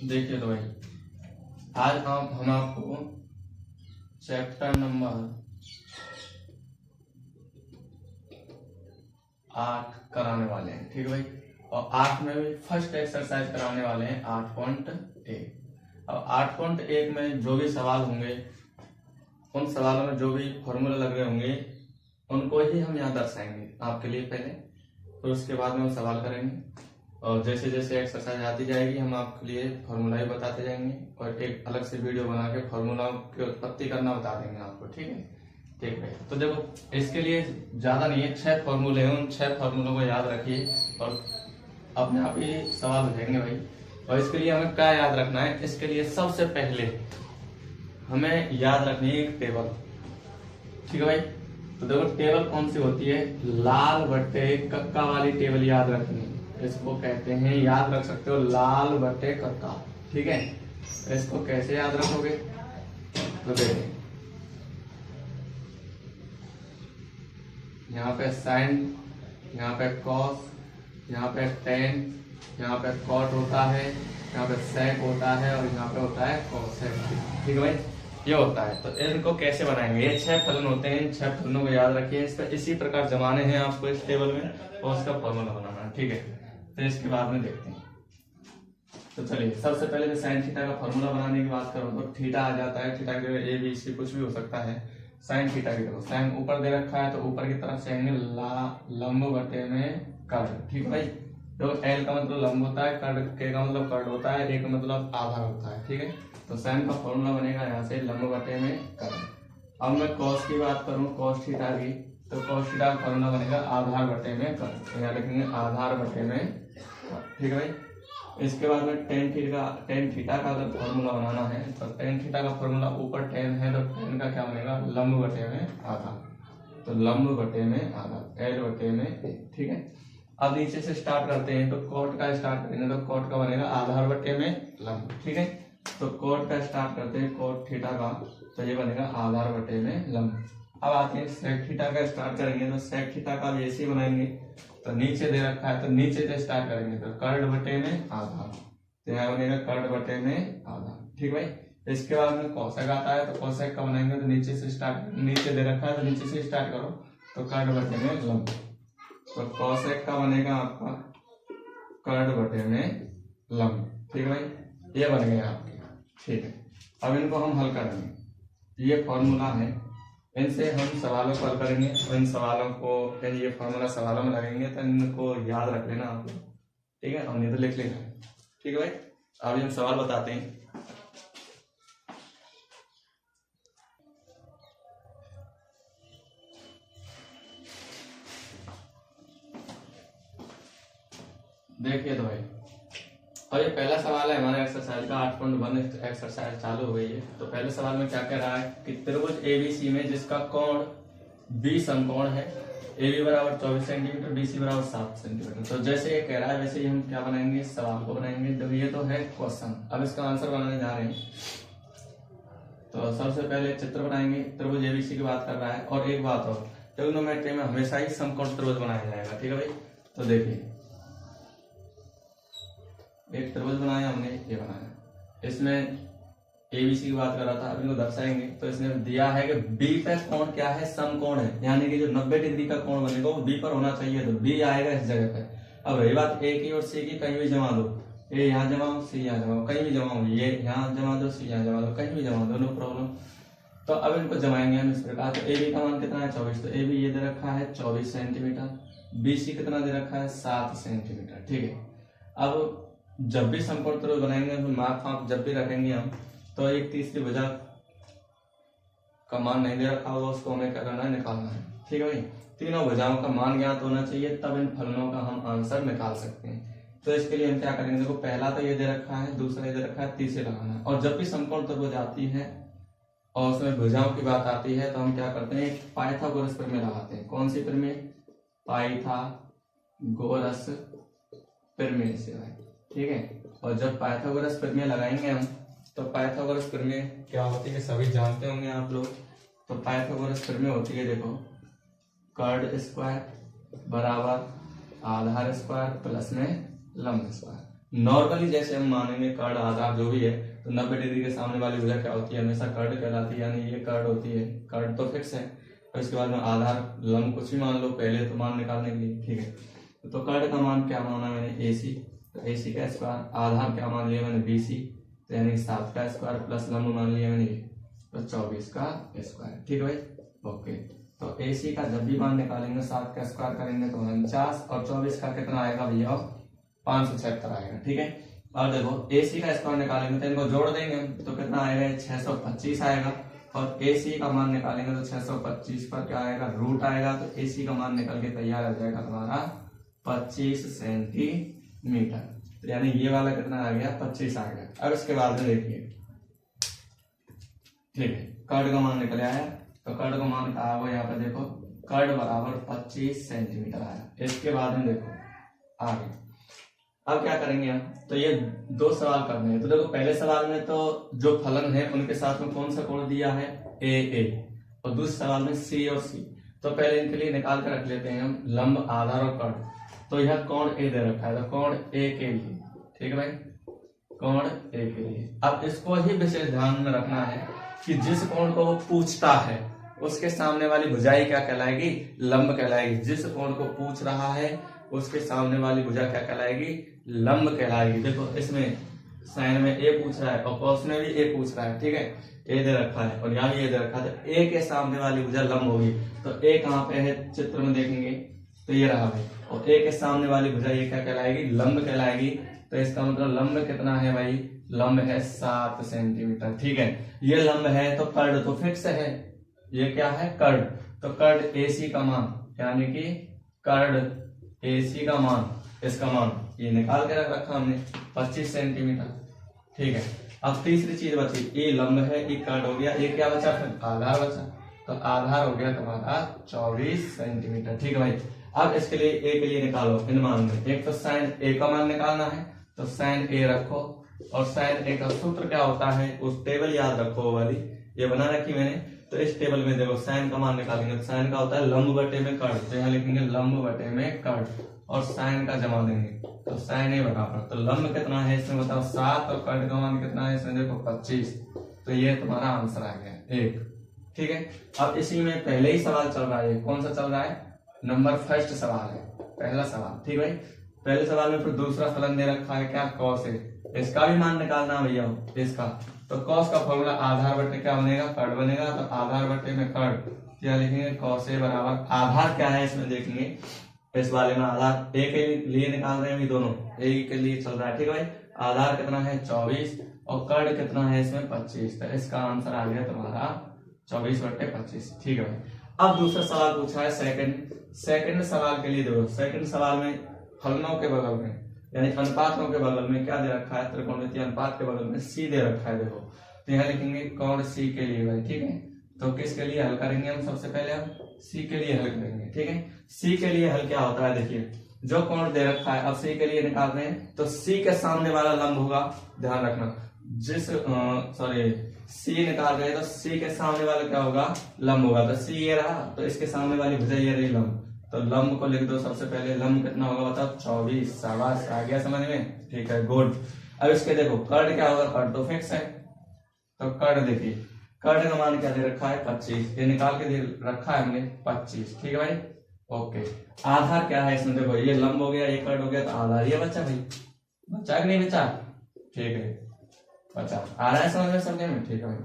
देखिए तो भाई, आज हम आपको चैप्टर नंबर 8 कराने वाले हैं। ठीक है भाई, और 8 में भी फर्स्ट एक्सरसाइज कराने वाले हैं 8.1। अब 8.1 में जो भी सवाल होंगे, उन सवालों में जो भी फॉर्मूला लग रहे होंगे उनको ही हम यहाँ दर्शाएंगे आपके लिए पहले, फिर उसके बाद में हम सवाल करेंगे। और जैसे जैसे एक्सरसाइज आती जाएगी हम आपके लिए फॉर्मूला ही बताते जाएंगे, और एक अलग से वीडियो बना के फॉर्मूला की उत्पत्ति करना बता देंगे आपको। ठीक है, ठीक है। तो देखो, इसके लिए ज्यादा नहीं है, 6 फॉर्मूले हैं, उन 6 फॉर्मूलों को याद रखिए और अपने आप ही सवाल हो जाएंगे भाई। और इसके लिए हमें क्या याद रखना है? इसके लिए सबसे पहले हमें याद रखनी है एक टेबल। ठीक है भाई, तो देखो टेबल कौन सी होती है? लाल बट्टे कक्का वाली टेबल याद रखनी है। इसको कहते हैं, याद रख सकते हो, लाल बट्टे कक्का। ठीक है, इसको कैसे याद रखोगे? तो देखो, यहाँ पे साइन, यहाँ पे कॉस, यहाँ पे टेन, यहाँ पे कॉट होता है, यहाँ पे सेक होता है, और यहाँ पे होता है कोसेक। ठीक है भाई, ये होता है। तो इनको कैसे बनाएंगे? ये 6 फलन होते हैं, इन 6 फलनों को याद रखिए। इसका इसी प्रकार जमाने हैं आपको इस टेबल में, और उसका फॉर्मूला बनाना है। ठीक है, तो इसके बाद में देखते हैं। तो चलिए, सबसे पहले मैं साइन थीटा का फॉर्मूला बनाने की बात करूं तो थीटा आ जाता है। थीटा के ए बी सी कुछ भी हो सकता है। साइन थीटा की देखो, साइन ऊपर दे रखा है तो ऊपर की तरफ से आएंगे लंब बटे में कर्ड। ठीक है भाई, तो एल का मतलब लंब होता है, कर्ड के का मतलब कर्ड होता है, ए का मतलब आधार होता है। ठीक है, तो साइन का फॉर्मूला बनेगा यहाँ से लंब बटे में कर्ड। अब मैं कॉस की बात करूं, कॉस थीटा की, तो कॉस थीटा का फॉर्मूला बनेगा आधार बटे में कर्ड। तो यहाँ लिखेंगे आधार बटे में। ठीक है भाई, इसके बाद में टेन थीटा का अगर फॉर्मूला बनाना है तो टेन थीटा का फॉर्मूला ऊपर टेन है तो टेन का क्या बनेगा? लंब बटे में आधा। तो लंब बटे में आधा, एल बटे में ए। ठीक है, अब नीचे से स्टार्ट करते हैं तो कोट का स्टार्ट करेंगे तो कोट का बनेगा आधार बटे में लंब। ठीक है, तो कोट का स्टार्ट करते हैं, कोट थीटा का, तो ये बनेगा आधार बटे में लंब। अब आते हैं सेक थीटा का स्टार्ट करेंगे तो सेक थीटा का भी ऐसे ही बनाएंगे। तो नीचे दे रखा है तो नीचे से स्टार्ट करेंगे तो कर्ड बटे में आधा, तो यहाँ बनेगा कर्ड बटे में आधा। ठीक भाई, इसके बाद में कोसेक आता है तो कोसेक का बनाएंगे तो नीचे से स्टार्ट, नीचे दे रखा है तो नीचे से स्टार्ट करो तो कर्ड बटे में लंब। तो कोसेक का बनेगा आपका कर्ड बटे में लंब। ठीक है भाई, ये बन गया आपके। ठीक है, अब इनको हम हल करेंगे। ये फॉर्मूला है, इनसे हम सवालों को हल करेंगे। और इन सवालों को ये फॉर्मूला सवालों में लगेंगे तो इनको याद रख लेना आपको। ठीक है, और नहीं तो लिख लेना। ठीक है भाई, अब हम सवाल बताते हैं। देखिए तो भाई, और ये पहला सवाल है हमारे एक्सरसाइज का 8.1 एक्सरसाइज चालू हो गई है। तो पहले सवाल में क्या कह रहा है कि त्रिभुज एबीसी में जिसका कोण 20 समकोण है, AB बराबर 24 सेंटीमीटर, BC बराबर 7 सेंटीमीटर। तो जैसे ये कह रहा है वैसे ही हम क्या बनाएंगे? सवाल को बनाएंगे। तो ये तो है क्वेश्चन, अब इसका आंसर बनाने जा रहे हैं। तो सबसे पहले चित्र बनाएंगे, त्रिभुज एबीसी की बात कर रहा है। और एक बात और, ट्रिग्नोमेट्री में हमेशा ही समकोण त्रिभुज बनाया जाएगा। ठीक है भाई, तो देखिए एक त्रिभुज बनाया हमने, ये बनाया, इसमें एबीसी की बात कर रहा था। अब इनको दर्शाएंगे तो इसने दिया है कि बी पे कोण क्या है? समकोण है, यानी कि जो 90 डिग्री का कोण बनेगा वो बी पर होना चाहिए, तो बी आएगा इस जगह पे। अब रही बात ए की और सी की, कहीं भी जमा दो, ए यहाँ जमाओ, सी यहाँ जमाओ, कहीं भी जमाओ, ये यहाँ जमा दो, सी यहाँ जमा दो, कहीं भी जमा दो, नो प्रॉब्लम। तो अब इनको जमाएंगे हम इस प्रकार। तो ए बी का मान कितना है? 24। तो ए बी ये दे रखा है 24 सेंटीमीटर, बी सी कितना दे रखा है? 7 सेंटीमीटर। ठीक है, अब जब भी समकोण त्रिभुज बनाएंगे तो माप जब भी रखेंगे हम, तो एक तीसरी भुजा का मान नहीं दे रखा होगा, उसको हमें क्या करना है? निकालना है। ठीक है भाई, तीनों भुजाओं का मान ज्ञात होना चाहिए, तब इन फलनों का हम आंसर निकाल सकते हैं। तो इसके लिए हम क्या करेंगे? देखो पहला तो ये दे रखा है, दूसरा ये दे रखा है, तीसरे लगाना है। और जब भी समकोण त्रिभुज आती है और उसमें भुजाओं की बात आती है तो हम क्या करते हैं? एक पाइथागोरस प्रमेय लगाते हैं। कौन सी प्रमेय? पाइथागोरस प्रमेय से भाई। ठीक है, और जब पाइथागोरस प्रमेय लगाएंगे हम तो पाइथागोरस प्रमेय क्या होती है सभी जानते होंगे आप लोग। तो पाइथागोरस प्रमेय होती है, देखो, कर्ड स्क्वायर बराबर आधार स्क्वायर प्लस में लंब स्क्वायर। नॉर्मली जैसे हम मानेंगे कर्ड आधार जो भी है, तो 90 डिग्री के सामने वाली भुजा क्या होती है, हमेशा कर्ड कहलाती है, यानी ये कर्ड होती है, कर्ड तो फिक्स है। और इसके बाद में आधार लंब कुछ भी मान लो, पहले तो मान निकालने के लिए, ठीक है। तो कर्ड का मान क्या माना मैंने, AC, तो AC का स्क्वायर, आधार क्या मान लिया मैंने, BC, तो यानी 7 का स्क्वायर प्लस लंब मान लिया मैंने, तो 24 का स्क्वायर, ठीक है भाई, ओके। तो AC का जब भी मान निकालेंगे 7 का स्क्वायर करेंगे तो 49, और 24 का कितना आएगा भैया, 576 आएगा, ठीक है। और देखो AC का स्क्वायर निकालेंगे तो इनको जोड़ देंगे तो कितना आएगा, 625 आएगा, और AC का मान निकालेंगे तो 625 पर क्या आएगा, रूट आएगा, तो AC का मान निकल के तैयार हो जाएगा तुम्हारा 25 सेंटीमीटर, तो यानी ये वाला कितना आ गया, 25 आ गया। अब इसके बाद में देखिए, ठीक है, कर्ड का मान निकल आया, तो कर्ड का मान क्या होगा, यहाँ पे देखो कर्ड बराबर 25 सेंटीमीटर आया। इसके बाद में देखो आगे, अब क्या करेंगे हम, तो ये 2 सवाल करने हैं। तो देखो पहले सवाल में तो जो फलन है उनके साथ में कौन सा कोण दिया है, AA, और दूसरे सवाल में C और C। तो पहले इनके लिए निकाल कर रख लेते हैं हम लंब, आधार और कर्ड। तो यह कोण A दे रखा है, तो कोण A के लिए, ठीक है भाई, कोण A के लिए। अब इसको ही विशेष ध्यान में रखना है कि जिस कोण को वो पूछता है उसके सामने वाली भुजाएं क्या कहलाएगी, लंब कहलाएगी। जिस कोण को पूछ रहा है उसके सामने वाली भुजा क्या कहलाएगी, लंब कहलाएगी। देखो इसमें साइन में A पूछ रहा है और कॉस में भी A पूछ रहा है, ठीक है, A दे रखा है और यहाँ भी A दे रखा है, तो A के सामने वाली भुजा लंब होगी। तो A कहाँ पे है, चित्र में देखेंगे तो ये रहा भाई, और A के सामने वाली भुजा ये क्या कहलाएगी, लंब कहलाएगी। तो इसका मतलब लंब कितना है भाई, लंब है 7 सेंटीमीटर, ठीक है। ये लंब है तो कर्ड तो फिक्स है, ये क्या है, कर्ड। तो कर्ड AC का मान, यानी कि कर्ड AC का मान, इसका मान ये निकाल के रख रखा हमने 25 सेंटीमीटर, ठीक है। अब तीसरी चीज बची, ये लंब है, ये कर्ड हो गया, ये क्या बचा, फिर आधार बचा। तो आधार हो गया तुम्हारा 24 सेंटीमीटर, ठीक है भाई। अब इसके लिए A के लिए निकालो इन मान में, एक तो साइन A का मान निकालना है, तो साइन A रखो, और साइन A का सूत्र क्या होता है, उस टेबल याद रखो, वो वाली ये बना रखी मैंने। तो इस टेबल में देखो साइन का मान निकालेंगे, तो साइन का होता है लंब बटे में कर्ड, तो यहाँ लिखेंगे लंब बटे में कर्ड, और साइन का जमा देंगे, तो साइन A बराबर, तो लंब कितना है इसमें बताओ 7, और कर्ड का मान कितना है इसमें देखो 25, तो ये तुम्हारा आंसर आ गया 1, ठीक है। अब इसी में पहले ही सवाल चल रहा है, कौन सा चल रहा है, नंबर फर्स्ट सवाल है, पहला सवाल, ठीक भाई। पहले सवाल में फिर दूसरा फलन दे रखा है क्या, कॉस है, इसका भी मान निकालना भैया इसका। तो कॉस का फॉर्मूला आधार बटे क्या बनेगा, कर्ड बनेगा, तो आधार बटे में कर्ड, क्या लिखेंगे, कॉस A बराबर, आधार क्या है इसमें देखेंगे, इस वाले में आधार A के लिए निकाल रहे हैं, ये दोनों A के लिए चल रहा है, ठीक है भाई। आधार कितना है 24, और कर्ड कितना है इसमें 25, तो इसका आंसर आ गया तुम्हारा 24 बटे 25, ठीक है भाई। अब दूसरा सवाल पूछा है सेकंड सवाल के लिए देखो, सेकंड सवाल में फलनों के बगल में यानी अनुपातों के बगल में क्या दे रखा है, त्रिकोणमितीय अनुपात के बगल में C दे रखा है, देखो। तो यहाँ लिखेंगे कोण C के लिए भाई, ठीक है। तो किसके लिए हल करेंगे हम, सबसे पहले हम C के लिए हल करेंगे, ठीक है। C के लिए हल क्या होता है, देखिए जो कोण दे रखा है, अब C के लिए निकाल रहे हैं, तो C के सामने वाला लंब होगा, ध्यान रखना, जिस C निकाल रहे हैं तो C के सामने वाला क्या होगा, लंब होगा। तो C ये रहा, तो इसके सामने वाली भुजा ये रही लंब, तो लंब को लिख दो सबसे पहले, लंब कितना होगा बताओ 24, शाबाश, आ गया समझ में, ठीक है, गुड। अब इसके देखो कर्ड क्या होगा, कर्ड तो फिक्स है, तो कर्ड देखिए, कर्ड का मान क्या दे रखा है 25, ये निकाल के दे रखा है हमने 25, ठीक है भाई, ओके। आधार क्या है इसमें देखो, ये लंब हो गया, ये कर्ड हो गया, तो आधार ये बचा भाई, बचा कि नहीं बचा, ठीक है, बचा, आ रहा है समझ में, समझे में, ठीक है भाई,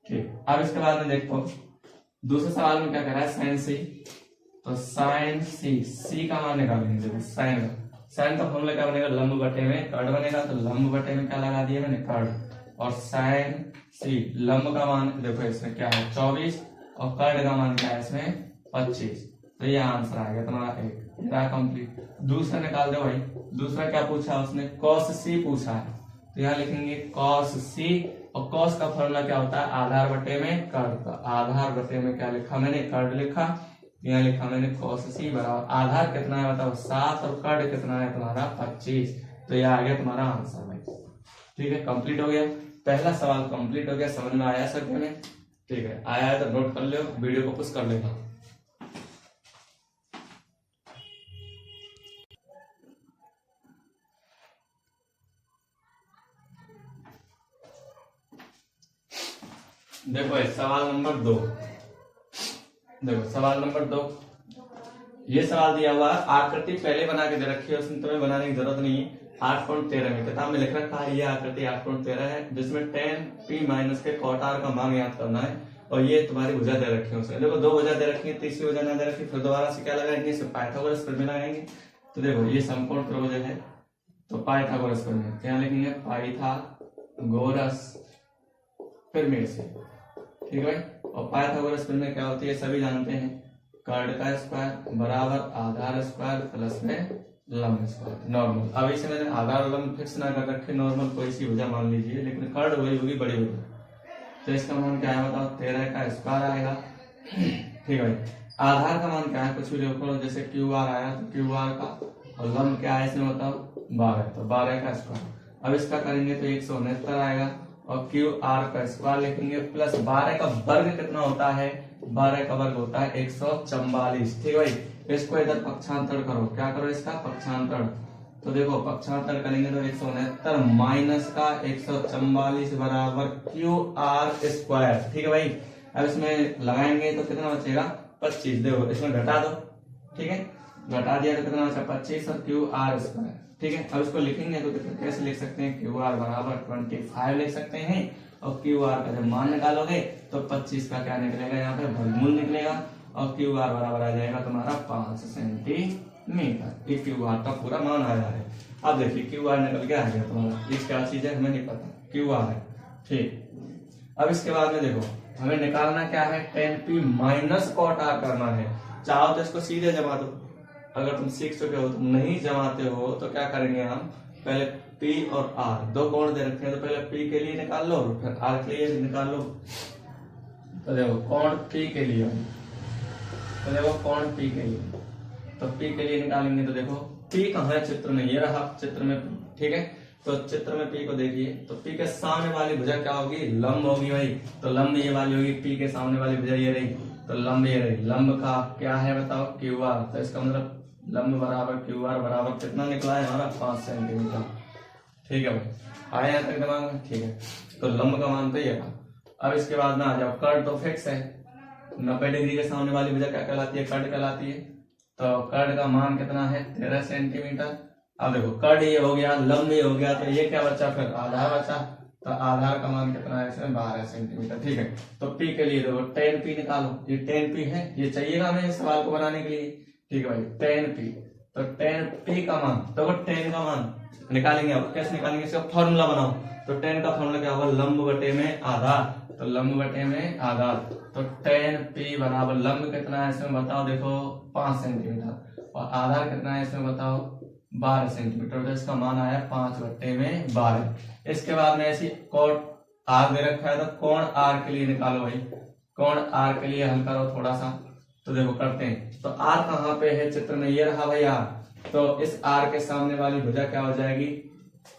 ठीक। अब इसके बाद में देखो दूसरे सवाल में क्या कर रहा है, साइन C, तो साइन C का मान निकालेंगे, देखो साइन का फॉर्मूला क्या बनेगा, लंब बटे में कर्ड बनेगा, तो लंब बटे में क्या लगा दिया मैंने, कर्ड, और साइन C लंब का मान देखो इसमें क्या है 24, और कर्ड का मान क्या है इसमें 25, तो ये आंसर आ गया तुम्हारा 1, कंप्लीट। दूसरा निकाल दो भाई, दूसरा क्या पूछा उसने, cos C पूछा है, तो यहाँ लिखेंगे cos C, और cos का फॉर्मूला क्या होता है, आधार बटे में कर्ड, तो आधार बटे में क्या लिखा मैंने, कर्ड लिखा, यहाँ लिखा मैंने cos C बराबर, आधार कितना है बताओ 7, और कर्ड कितना है तुम्हारा 25, तो ये आ गया तुम्हारा आंसर भाई, ठीक है, कंप्लीट हो गया, पहला सवाल कंप्लीट हो गया, समझ में आया सर में, ठीक है, आया है तो नोट कर लो, वीडियो को पुश कर लेना। देखो सवाल नंबर 2, देखो सवाल नंबर 2, ये सवाल दिया हुआ आकृति पहले बना के दे रखी है, उसमें तुम्हें बनाने की जरूरत नहीं है। 8.13 में किताब में लिख रखा है ये आकृति 8.13 है, जिसमें tan p माइनस के cot r का मान याद करना है। और ये तुम्हारी भुजा दे रखी है उसमें, देखो 2 भुजा दे रखी है, तीसरी भुजा ना दे रखी, फिर दोबारा से क्या लगाएंगे, इसे पाइथागोरस प्रमेय लगाएंगे। तो देखो ये समकोण त्रिभुज है, तो पाइथागोरस प्रमेय क्या लिखेंगे, पाइथागोरस प्रमेय से, ठीक है भाई। और पाइथागोरस प्रमेय क्या होती है सभी जानते हैं, कर्ड का स्क्वायर बराबर आधार स्क्वायर प्लस में लंब स्क्वायर नॉर्मल। अब इसे मैंने आधार लंब फिक्स ना कर रखे, नॉर्मल कोई सी भुजा मान लीजिए, लेकिन कर्ड वही होगी बड़ी भुजा। तो इसका मान क्या है बताओ, 13 का स्क्वायर आएगा, ठीक है भाई। आधार का मान क्या है, कुछ भी लिखो, जैसे क्यू आर आया तो क्यू आर का, और लंब क्या है इसमें बताओ 12, तो 12 का स्क्वायर। अब इसका करेंगे तो 169 आएगा, और क्यू आर का स्क्वायर लिखेंगे प्लस 12 का वर्ग कितना होता है, 12 का वर्ग होता है 144, ठीक है भाई। इसको इधर पक्षांतर करो, क्या करो इसका पक्षांतर, तो देखो पक्षांतर करेंगे तो 169 माइनस का 144 बराबर क्यू आर स्क्वायर, ठीक है भाई। अब इसमें लगाएंगे तो कितना बचेगा 25, देखो इसमें घटा दो, ठीक है, घटा दिया तो कितना बचा 25 और क्यू आर स्क्वायर, ठीक है। अब इसको लिखेंगे तो कैसे लिख सकते हैं, क्यू आर बराबर 25 लिख सकते हैं, और क्यू आर का जब मान निकालोगे तो 25 का क्या निकलेगा, यहाँ पे वर्गमूल निकलेगा, और क्यू आर बराबर आ जाएगा तुम्हारा 5 सेंटीमीटर। ये क्यू आर का पूरा मान आया है। अब देखिए क्यू आर निकल के आ गया तुम्हारा, इस क्या चीज है हमें नहीं पता, क्यू आर है, ठीक। अब इसके बाद में देखो हमें निकालना क्या है, tan p minus cot r करना है। चाहो तो इसको सीधे जमा दो, अगर तुम सीख चुके हो, तुम नहीं जमाते हो तो क्या करेंगे हम, पहले p और r दो कोण दे रखे हैं, तो पहले p के लिए निकाल लो, फिर r के लिए निकाल लो। तो देखो कोण p के लिए, तो देखो कोण p के लिए, तो p के लिए निकालेंगे तो देखो p कहाँ है चित्र में, ये रहा चित्र में, ठीक है। तो चित्र में p को देखिए, तो p के सामने वाली भुजा क्या होगी, लंब होगी भाई, तो लंब ये वाली होगी, p के सामने वाली भुजा ये रही, तो लंब ये रही, लंब का क्या है बताओ क्यू आर, तो इसका मतलब लंब बराबर क्यू आर बराबर कितना निकला है हमारा 5 सेंटीमीटर, ठीक है भाई, आया यहाँ तक दिमाग में, ठीक है। तो लंब का मान तो ये था। अब इसके बाद ना आ जाओ, कर्ड तो फिक्स है, 90 डिग्री के सामने वाली भुजा क्या कहलाती है, कर्ड कहलाती है। तो कर्ड का मान कितना है 13 सेंटीमीटर। अब देखो कर्ड ये हो गया, लंब ये हो गया, तो ये क्या बचा, फिर आधार बचा, तो आधार का मान कितना है इसमें 12 सेंटीमीटर, ठीक है। तो p के लिए देखो tan p निकालो, ये tan p है, ये चाहिएगा हमें इस सवाल को बनाने के लिए, ठीक है भाई, tan p। तो tan p का मान, तो tan का मान निकालेंगे, अब कैसे निकालेंगे, इसका फॉर्मूला बनाओ। तो tan का फॉर्मूला क्या होगा, लंब बटे में आधार, तो लंब बटे में आधार, तो tan p बराबर लंब कितना है इसमें बताओ, देखो 5 सेंटीमीटर, और आधार कितना है इसमें बताओ 12 सेंटीमीटर, तो इसका मान आया 5/12। इसके बाद में ऐसी कोण आर दे रखा है, तो कोण आर के लिए निकालो भाई, कोण आर के लिए हल करो थोड़ा सा, तो देखो करते हैं। तो आर कहाँ पे है चित्र में, ये रहा भाई आर, तो इस आर के सामने वाली भुजा क्या हो जाएगी,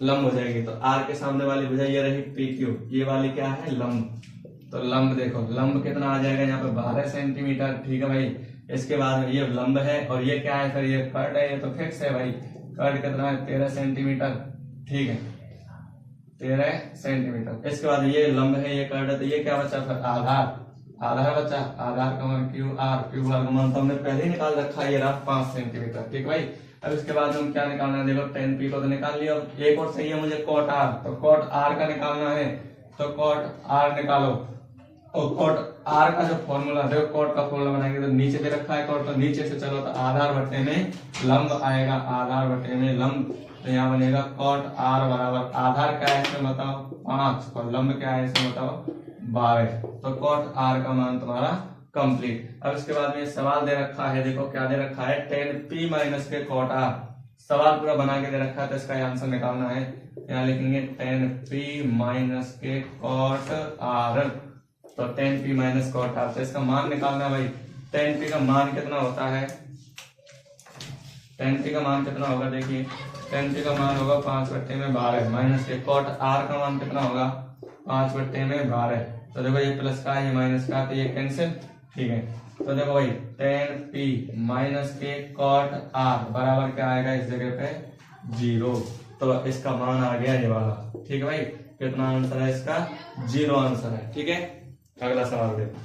लंब हो जाएगी, तो आर के सामने वाली भुजा ये रही पी क्यू, ये वाली क्या है लंब, तो लंब देखो लंब कितना आ जाएगा यहाँ पे 12 सेंटीमीटर, ठीक है भाई। इसके बाद में ये लंब है, और ये क्या है फिर, ये कर्ड है, ये तो फिक्स है भाई, कर्ड कितना है 13 सेंटीमीटर, ठीक है 13 सेंटीमीटर। इसके बाद ये लंब है, ये कर्ड है, तो ये क्या बचा फिर आधार, आधार बचा, आधार का मान क्यू आर, क्यू आर का मान तो हमने पहले ही निकाल रखा है, ये रहा 5 सेंटीमीटर, ठीक भाई। अब इसके बाद हम क्या निकालना है, देखो tan p को तो निकाल लिया, एक और चाहिए मुझे cot r, तो cot r का निकालना है, तो cot r निकालो, और cot r का जो फॉर्मूला देखो, cot का फॉर्मूला बनाएंगे तो नीचे दे रखा है cot, तो नीचे से चलो तो आधार बटे में लंब आएगा, आधार बटे में लंब, तो यहाँ बनेगा cot r बराबर आधार क्या है इसमें बताओ 5, और लंब क्या है इसमें बताओ 12, तो cot r का मान तुम्हारा कंप्लीट। अब इसके बाद में सवाल दे रखा है, देखो क्या दे रखा है, tan p माइनस के cot r, सवाल पूरा बना के दे रखा है, तो इसका आंसर निकालना है, यहाँ लिखेंगे tan p माइनस के cot r, तो tan p minus cot r, तो इसका मान निकालना भाई। tan p का मान कितना होता है, tan p का मान कितना होगा, देखिए tan p का मान होगा 5/12 माइनस के cot r का मान कितना होगा 5/12, तो देखो ये प्लस का ये माइनस का, तो ये कैंसिल, ठीक है। तो देखो भाई tan p माइनस के cot r बराबर क्या आएगा इस जगह पे 0, तो इसका मान आ गया ये वाला, ठीक है भाई। कितना आंसर है इसका 0 आंसर है, ठीक है। अगला सवाल देखो।